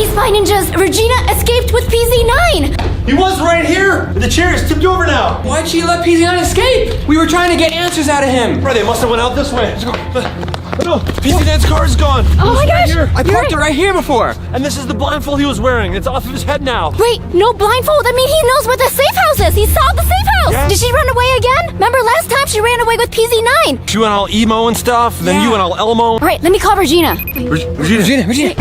Hey, Spy Ninjas! Regina escaped with PZ9! He was right here! The chair is tipped over now! Why'd she let PZ9 escape? We were trying to get answers out of him. Bro, they must have went out this way. Let's go. No, PZ9's car is gone. Oh my gosh! I parked it right here before. And this is the blindfold he was wearing. It's off of his head now. Wait, no blindfold? I mean, he knows where the safe house is! He saw the safe house! Yeah. Did she run away again? Remember last time she ran away with PZ9? She went all emo and stuff, then you went all Elmo. Alright, let me call Regina. Regina.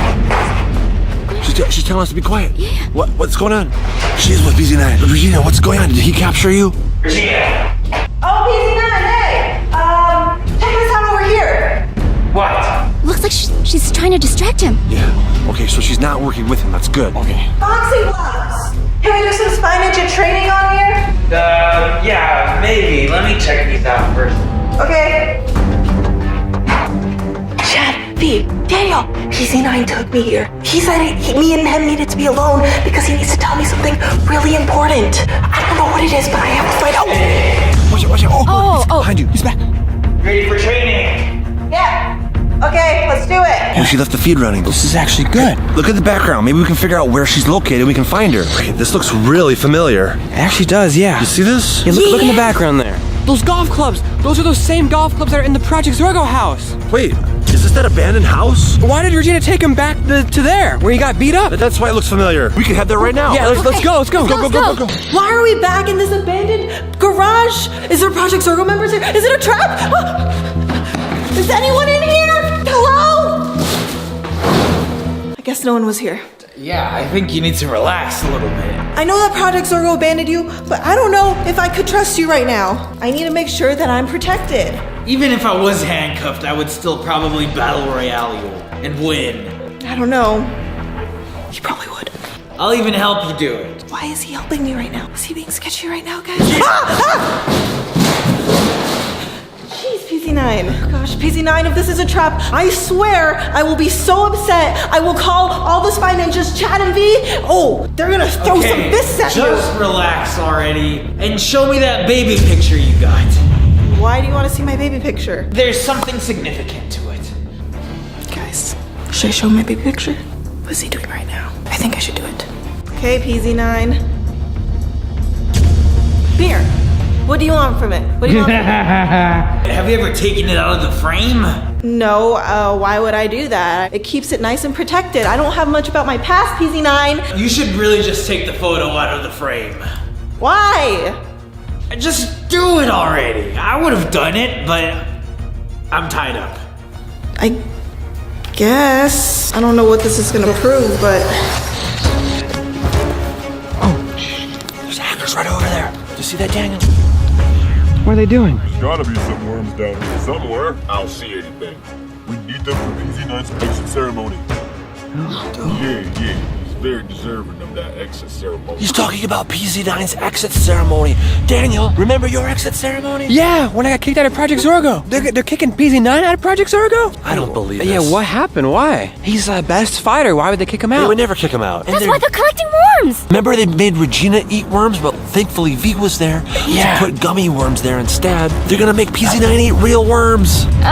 She's telling us to be quiet. Yeah. What's going on? She's with PZ9. Regina, what's going on? Did he capture you? Regina! Oh, PZ9, hey! Check this out over here! What? Looks like she's trying to distract him. Yeah. Okay, so she's not working with him. That's good. Okay. Boxing gloves! Can we do some Spy Ninja training on here? Yeah, maybe. Let me check these out first. Okay. Chad, V, Daniel, PZ9 took me here. He said me and him needed to be alone because he needs to tell me something really important. I don't know what it is, but I have to find out. Watch it. Oh. Behind you. He's back. Ready for training? Yeah. Okay, let's do it. Oh, she left the feed running. This is actually good. Look at the background. Maybe we can figure out where she's located. We can find her. Okay, this looks really familiar. It actually does, yeah. You see this? Yeah, look in the background there. Those golf clubs. Those are those same golf clubs that are in the Project Zorgo house. Wait, is this that abandoned house? Why did Regina take him back to there, where he got beat up? That's why it looks familiar. We could head there right now. Yeah, let's go. Go. Go. Why are we back in this abandoned garage? Is there Project Zorgo members here? Is it a trap? Is anyone in here? Hello? I guess no one was here. Yeah, I think you need to relax a little bit. I know that Project Zorgo abandoned you, but I don't know if I could trust you right now. I need to make sure that I'm protected. Even if I was handcuffed, I would still probably battle royale you and win. I don't know. You probably would. I'll even help you do it. Why is he helping me right now? Is he being sketchy right now, guys? Jeez, PZ9. Gosh, PZ9, if this is a trap, I swear I will be so upset. I will call all the Spy Ninjas, Chad and V. Oh, they're gonna throw some fists at you. Just relax already and show me that baby picture you got. Why do you want to see my baby picture? There's something significant to it. Guys, should I show him my baby picture? What is he doing right now? I think I should do it. Okay, PZ9. Here. What do you want from it? What do you want from it? Have you ever taken it out of the frame? No, why would I do that? It keeps it nice and protected. I don't have much about my past, PZ9. You should really just take the photo out of the frame. Why? Just do it already. I would have done it, but I'm tied up. I guess. I don't know what this is gonna prove, but... There's hackers right over there. Do you see that, Daniel? What are they doing? There's gotta be some worms down here somewhere. I don't see anything. We need them for PZ9's exit ceremony. Yeah. He's very deserving of that exit ceremony. He's talking about PZ9's exit ceremony. Daniel, remember your exit ceremony? Yeah, when I got kicked out of Project Zorgo. They're kicking PZ9 out of Project Zorgo? I don't believe Yeah, this. what happened? Why? He's the best fighter. Why would they kick him They out? would never kick him out. And That's why they're collecting worms! remember they made Regina eat worms, but thankfully V was there to put gummy worms there instead. They're gonna make PZ9 eat real worms. Oh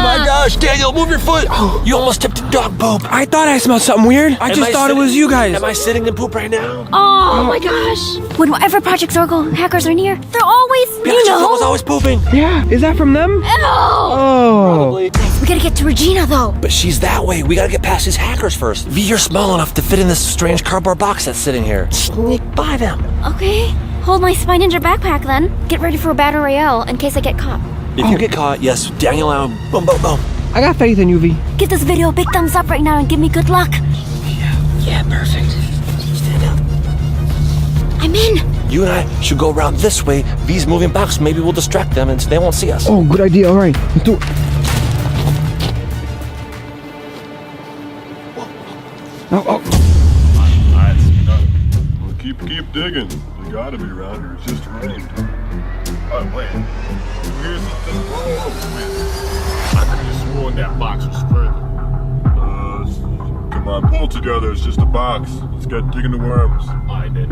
my gosh, Daniel, move your foot. You almost tipped in dog poop. I thought I smelled something weird. I just thought it was you guys. Am I sitting in poop right now? Oh my gosh. Whenever Project Zorgo hackers are near, they're always, Project Zorgo's always pooping. Yeah, is that from them? Oh. Probably. We gotta get to Regina though. But she's that way. We gotta get past these hackers first. V, you're small enough to fit in this strange cardboard box that's sitting here. Sneak by them. Okay. Hold my Spy Ninja backpack then. Get ready for a battle royale in case I get caught. If you get caught, yes, Daniel and I, boom. I got faith in you, V. Give this video a big thumbs up right now and give me good luck. Yeah, perfect. Stand up. I'm in. You and I should go around this way. V's moving box. Maybe we'll distract them and they won't see us. Oh, good idea. All right, let's do it. Oh. Well, keep digging. They gotta be around here. It's just rained. Oh, wait. Here's something wrong with. I could have sworn that box was further. Come on, pull together. It's just a box. Let's get digging the worms. I did.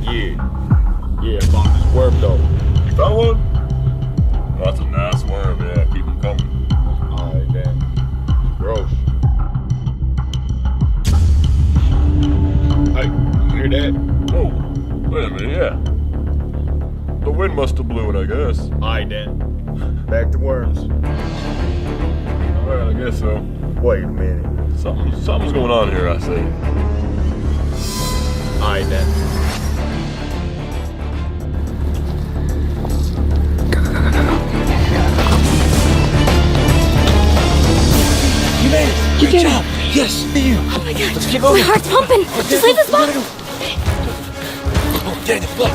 Yeah, I found this worm though. You found one? That's a nice worm, yeah. Keep them coming. Alright then. Gross. hear that? Oh, wait a minute, yeah. The wind must have blew it, I guess. Alright then. Back to worms. Well, I guess so. Wait a minute. Something's going on here, I say. Alright then. You made it. Great job. Yes. You. Oh my god. Let's keep My moving. heart's pumping. Just leave this box. Oh, Daniel, look.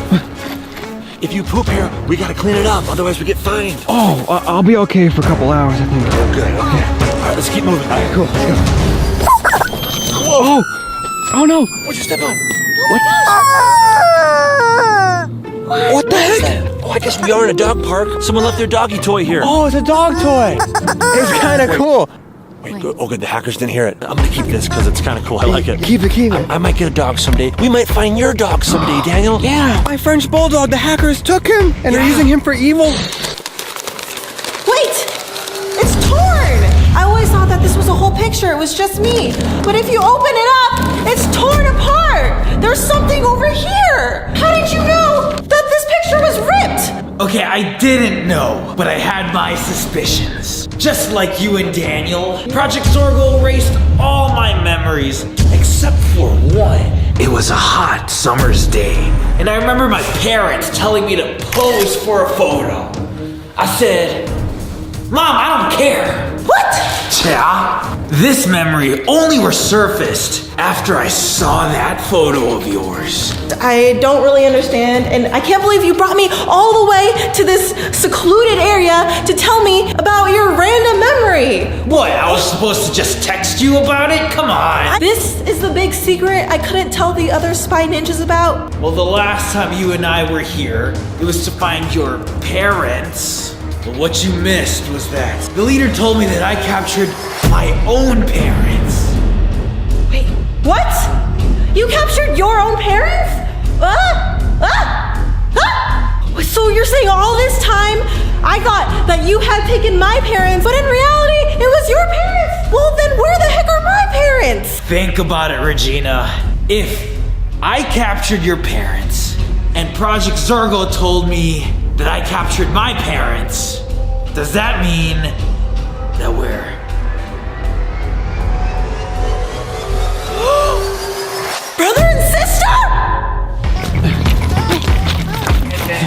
If you poop here, we gotta clean it up. Otherwise, we get fined. Oh, I'll be okay for a couple hours, I think. Oh, good. Okay. All right, let's keep moving. All right, cool. Let's go. Whoa! Oh no! What'd you step on? What the heck? Oh, I guess we are in a dog park. Someone left their doggy toy here. Oh, it's a dog toy. It's kind of cool. Wait, good. Oh, good. The hackers didn't hear it. I'm gonna keep this because it's kind of cool. I like it. Keep it. I might get a dog someday. We might find your dog someday, Daniel. Yeah, my French bulldog. The hackers took him, and they're using him for evil. Wait! It's torn! I always thought that this was a whole picture. It was just me. But if you open it up, it's torn apart. There's something over here. How did you know that this picture was ripped? Okay, I didn't know, but I had my suspicions. Just like you and Daniel, Project Zorgo erased all my memories, except for one. It was a hot summer's day, and I remember my parents telling me to pose for a photo. I said, Mom, I don't care. What? Yeah, this memory only resurfaced after I saw that photo of yours. I don't really understand, and I can't believe you brought me all the way to this secluded area to tell me about your random memory. What, I was supposed to just text you about it? Come on. This is the big secret I couldn't tell the other spy ninjas about. Well, the last time you and I were here, it was to find your parents. But what you missed was that the leader told me that I captured my own parents. Wait, what? You captured your own parents? So you're saying all this time I thought that you had taken my parents, but in reality, it was your parents? Well, then where the heck are my parents? Think about it, Regina. If I captured your parents and Project Zorgo told me that I captured my parents, does that mean that we're... Brother and sister?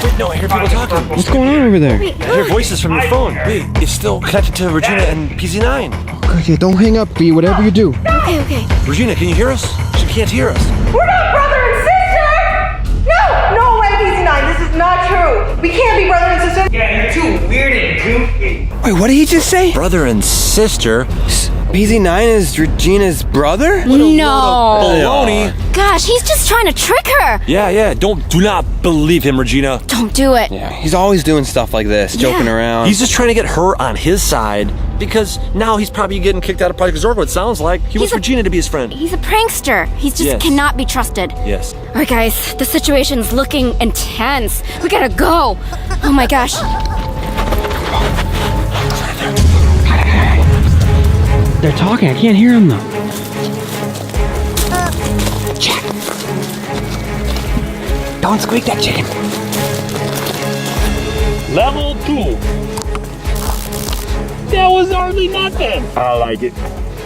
Wait, no, I hear people talking. What's going on over there? I hear voices from your phone. Wait, it's still connected to Regina and PZ9. Okay, don't hang up, B. Whatever you do. Okay. Regina, can you hear us? She can't hear us. We're not brother and sister! No way, PZ9, this is not true. We can't be brother and sister. Yeah, you're too weird and goofy. Wait, what did he just say? Brother and sister. PZ9 is Regina's brother? No. Baloney. Gosh, he's just trying to trick her. Yeah. Do not believe him, Regina. Don't do it. Yeah, he's always doing stuff like this, joking around. He's just trying to get her on his side because now he's probably getting kicked out of Project Zorgo. It sounds like he wants Regina to be his friend. He's a prankster. He just cannot be trusted. Yes. All right, guys, the situation's looking intense. We gotta go. Oh my gosh. They're talking. I can't hear them though. Jack. Don't squeak that chicken. Level 2. That was hardly nothing. I like it.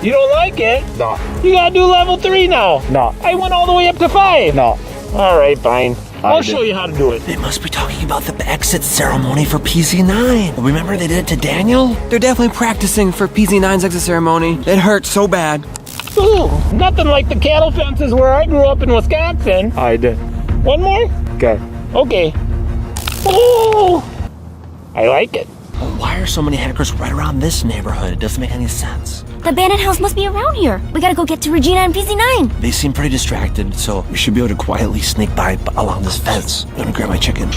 You don't like it? No. You gotta do level 3 now. No. I went all the way up to 5. No. All right, fine. I'll did. show you how to do it. They must be talking about the exit ceremony for PZ9. Remember they did it to Daniel? They're definitely practicing for PZ9's exit ceremony. It hurt so bad. Ooh, nothing like the cattle fences where I grew up in Wisconsin. I did. One more? Okay. Okay. Oh, I like it. Why are so many hackers right around this neighborhood? It doesn't make any sense. The abandoned house must be around here. We gotta go get to Regina and PZ9. They seem pretty distracted, so we should be able to quietly sneak by along this fence. Let me grab my chicken.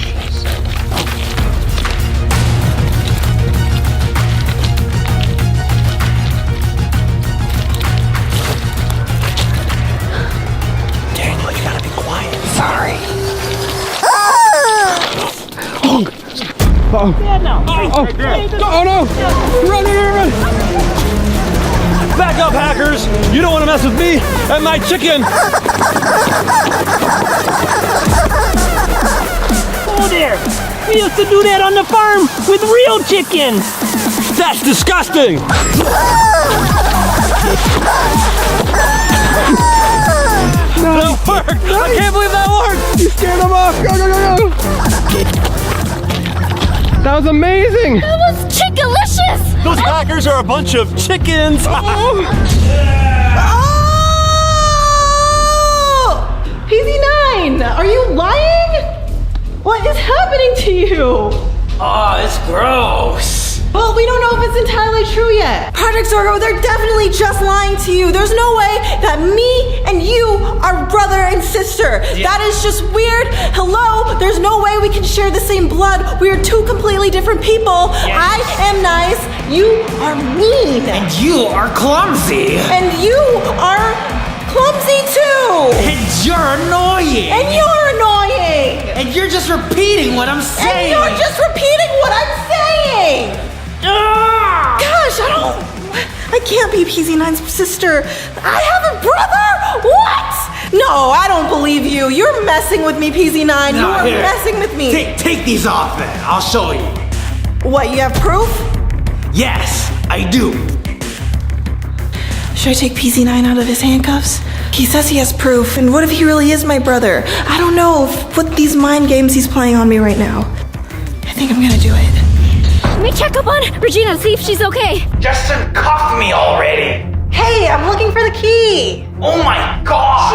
Daniel, you gotta be quiet. Sorry. Oh no! Run! Back up, hackers! You don't want to mess with me and my chicken! Oh there! We used to do that on the farm with real chickens! That's disgusting! That worked! I can't believe that worked! You scared them off! Go, go, go, go! That was amazing! That was chickalicious! Those hackers are a bunch of chickens! Oh! PZ9, are you lying? What is happening to you? Oh, it's gross. Well, we don't know if it's entirely true yet. Project Zorgo, they're definitely just lying to you. There's no way that me and you are brother and sister. That is just weird. Hello, there's no way we can share the same blood. We are two completely different people. Yes. I am nice, you are mean. And you are clumsy. And you are clumsy too. And you're annoying. And you're annoying. And you're just repeating what I'm And saying. you're just repeating what I'm saying. Ah! Gosh, I can't be PZ9's sister. I have a brother? What? No, I don't believe you. You're messing with me, PZ9. No, you are here. messing with me. Take these off then. I'll show you. What, you have proof? Yes, I do. Should I take PZ9 out of his handcuffs? He says he has proof, and what if he really is my brother? I don't know what these mind games he's playing on me right now. I think I'm gonna do it. Let me check up on Regina, see if she's okay. Justin cuffed me already. Hey, I'm looking for the key. Oh my gosh.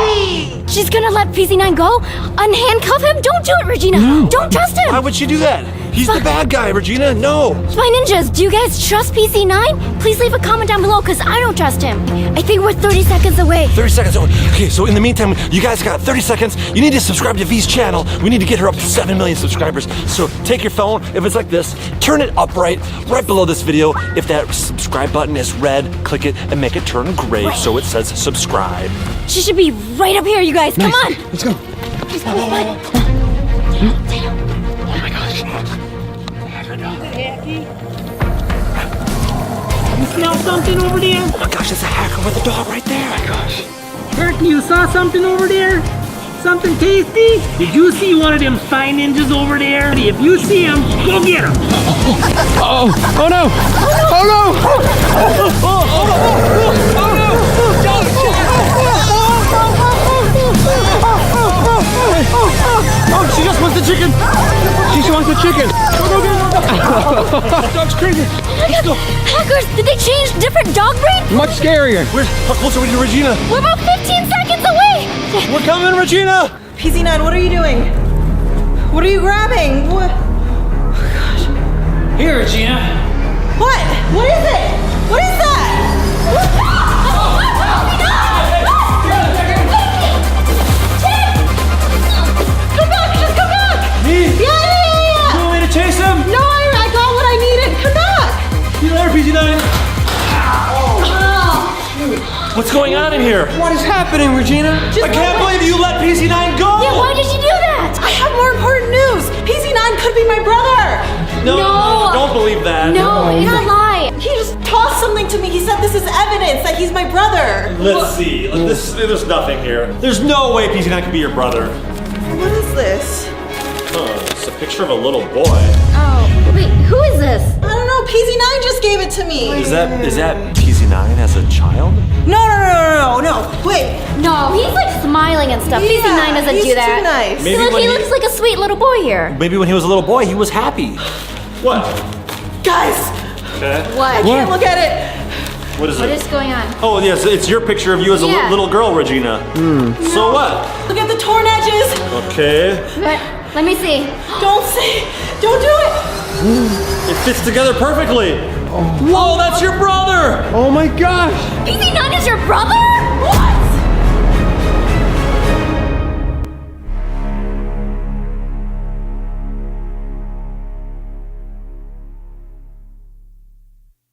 She's gonna let PZ9 go? Unhandcuff him? Don't do it, Regina. Don't trust him. Why would she do that? He's the bad guy, Regina. No. Spy Ninjas, do you guys trust PZ9? Please leave a comment down below, because I don't trust him. I think we're 30 seconds away. 30 seconds. Okay, so in the meantime, you guys got 30 seconds. You need to subscribe to V's channel. We need to get her up to 7 million subscribers. So take your phone, if it's like this, turn it upright, right below this video. If that subscribe button is red, click it and make it turn gray so it says subscribe. She should be right up here, you guys. Come on. Let's go. She's close by. You smell something over there? Oh my gosh, there's a hacker with a dog right there. Oh my gosh. Turkey, you saw something over there? Something tasty? Did you see one of them spy ninjas over there? If you see him, go get him. Oh no! Oh no! Oh, she just wants the chicken. She just wants the chicken. That dog's crazy. Let's go. Hackers, did they change different dog breed? Much scarier. How close are we to Regina? We're about 15 seconds away. We're coming, Regina. PZ9, what are you doing? What are you grabbing? What? Here, Regina. What? What is it? What is that? Come back! Just come back! Me? Yeah! You want me to chase him? No, I got what I needed. Come back! You there, PZ9? What's going on in here? What is happening, Regina? I can't believe you let PZ9 go! Yeah, why did you do that? I have more important news. PZ9 could be my brother. No. Don't believe that. No, it's a lie. He just tossed something to me. He said this is evidence that he's my brother. Let's see. There's nothing here. There's no way PZ9 could be your brother. What is this? It's a picture of a little boy. Oh, wait, who is this? I don't know. PZ9 just gave it to me. Is that PZ9 as a child? No. Wait. No, he's like smiling and stuff. Yeah, PZ9 doesn't he's do that. too nice. Maybe Look, when he looks like a sweet little boy here. Maybe when he was a little boy, he was happy. What? Guys, Okay. I What? can't look at it. What is What it? is going on? Oh, yes, it's your picture of you as a Yeah. little girl, Regina. So what? Look at the torn edges. Okay. Let me see. Don't do it. It fits together perfectly. Whoa, that's your brother! Oh my gosh! PZ9 is your brother? What?